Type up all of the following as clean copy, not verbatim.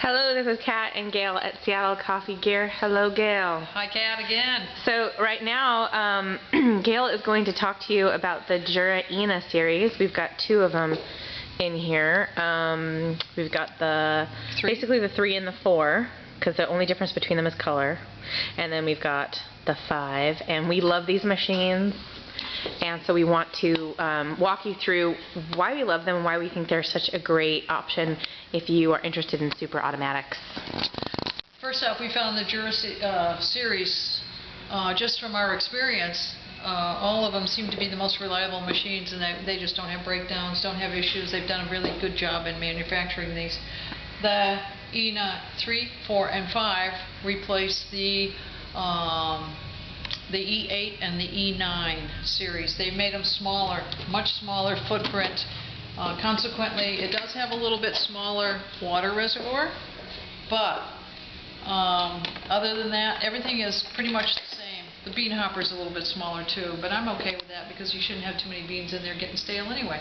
Hello, this is Kat and Gail at Seattle Coffee Gear. Hello, Gail. Hi, Kat, again. So right now, Gail is going to talk to you about the Jura Ena Series. We've got two of them in here. We've got basically the 3 and the 4, because the only difference between them is color. And then we've got the 5, and we love these machines. And so we want to walk you through why we love them and why we think they're such a great option if you are interested in super automatics. First off, we found the Jura Series, just from our experience, all of them seem to be the most reliable machines, and they just don't have breakdowns, don't have issues. They've done a really good job in manufacturing these. The Ena 3, 4, and 5 replace the E8 and the E9 series. They've made them smaller, much smaller footprint. Consequently, it does have a little bit smaller water reservoir, but other than that, everything is pretty much the same. The bean hopper is a little bit smaller too, but I'm okay with that because you shouldn't have too many beans in there getting stale anyway.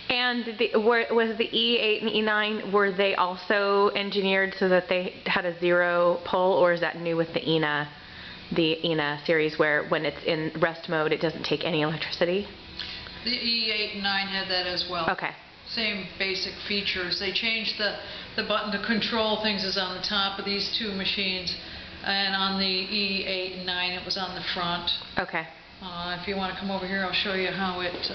And was the E8 and E9, were they also engineered so that they had a 0 pull, or is that new with the Ena series, where when it's in rest mode it doesn't take any electricity? The E8 and 9 had that as well. Okay. Same basic features. They changed the button to control things is on the top of these two machines, and on the E8 and 9 it was on the front. Okay. If you want to come over here, I'll show you how it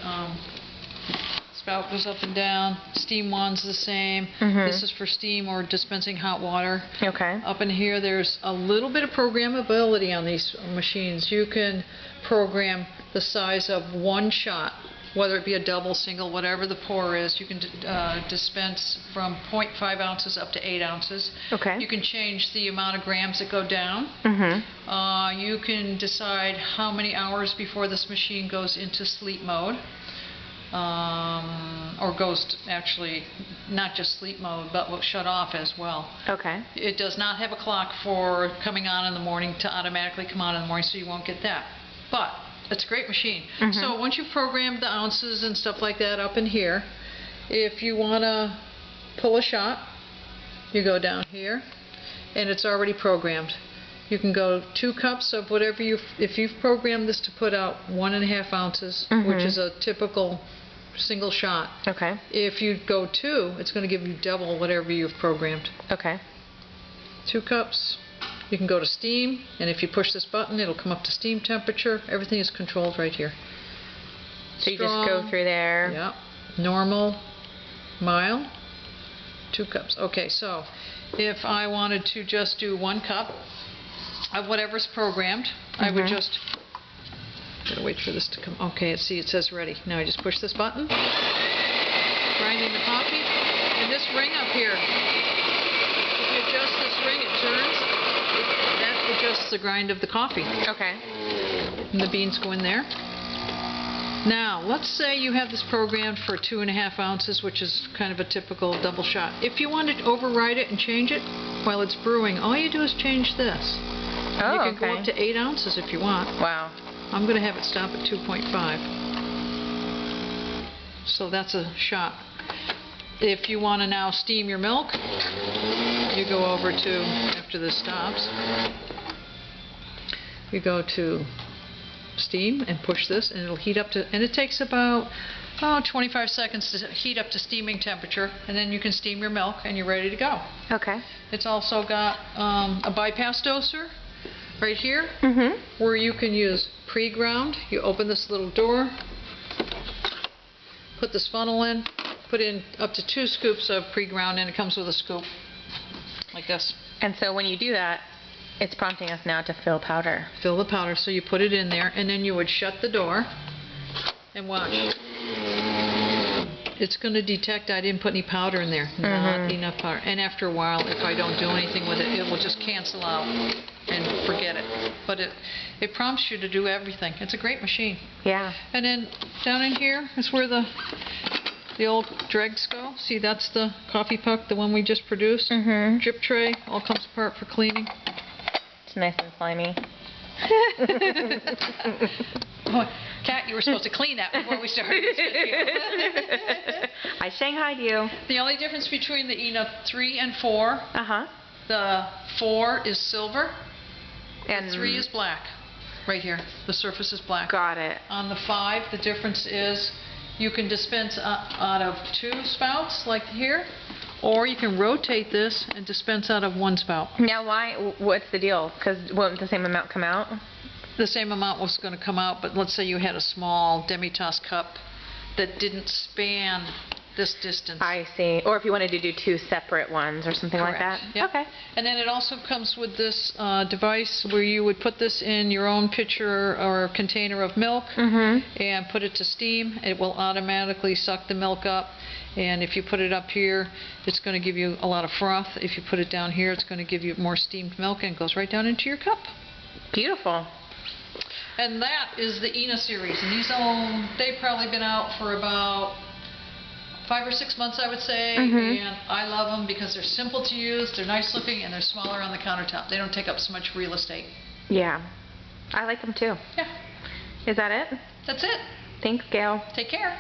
spout goes up and down. Steam one's the same. This is for steam or dispensing hot water. Okay. Up in here there's a little bit of programmability on these machines. You can program the size of one shot, whether it be a double, single, whatever the pour is. You can dispense from 0.5 ounces up to 8 ounces. Okay. You can change the amount of grams that go down. You can decide how many hours before this machine goes into sleep mode. Or goes to actually not just sleep mode, but will shut off as well. Okay. It does not have a clock for coming on in the morning to automatically come on in the morning, so you won't get that. But it's a great machine. So once you've programmed the ounces and stuff like that up in here, if you want to pull a shot, you go down here, and it's already programmed. You can go 2 cups of whatever if you've programmed this to put out 1.5 ounces, which is a typical single shot. Okay. If you go 2, it's going to give you double whatever you've programmed. Okay. 2 cups. You can go to steam, and if you push this button, it'll come up to steam temperature. Everything is controlled right here. So you just go through there. Yeah. Normal, mild, 2 cups. Okay, so if I wanted to just do 1 cup of whatever's programmed, I would just gotta wait for this to come. Okay, see, it says ready. Now I just push this button, grinding the coffee, and this ring up here, if you adjust this ring, it turns. That adjusts the grind of the coffee. Okay. And the beans go in there. Now, let's say you have this programmed for 2.5 ounces, which is kind of a typical double shot. If you wanted to override it and change it while it's brewing, all you do is change this. Oh, you can go up to 8 ounces if you want. Wow. I'm going to have it stop at 2.5. So that's a shot. If you want to now steam your milk, you go over to, after this stops, you go to steam and push this, and it'll heat up to, and it takes about 25 seconds to heat up to steaming temperature, and then you can steam your milk and you're ready to go. Okay. It's also got a bypass doser right here, where you can use pre-ground. You open this little door, put this funnel in, put in up to 2 scoops of pre-ground, and it comes with a scoop like this. And so when you do that, it's prompting us now to fill powder. Fill the powder, so you put it in there, and then you would shut the door and watch. It's going to detect I didn't put any powder in there, not enough powder. And after a while, if I don't do anything with it, it will just cancel out and forget it. But it prompts you to do everything. It's a great machine. Yeah. And then down in here is where the old dregs go. See, that's the coffee puck, the one we just produced. Drip tray, all comes apart for cleaning. It's nice and slimy. Kat, you were supposed to clean that before we started this video. I shanghaied you. The only difference between the Ena 3 and 4, the 4 is silver, and the 3 is black. Right here, the surface is black. Got it. On the 5, the difference is you can dispense out of 2 spouts, like here, or you can rotate this and dispense out of 1 spout. Now, what's the deal? Because won't the same amount come out? The same amount was going to come out, but let's say you had a small demi-tasse cup that didn't span this distance. I see. Or if you wanted to do 2 separate ones or something like that? Yep. Okay. And then it also comes with this device where you would put this in your own pitcher or container of milk and put it to steam. It will automatically suck the milk up. And if you put it up here, it's going to give you a lot of froth. If you put it down here, it's going to give you more steamed milk, and it goes right down into your cup. Beautiful. And that is the Ena series. And they've probably been out for about 5 or 6 months, I would say, and I love them because they're simple to use, they're nice looking, and they're smaller on the countertop. They don't take up so much real estate. Yeah. I like them too. Yeah. Is that it? That's it. Thanks, Gail. Take care.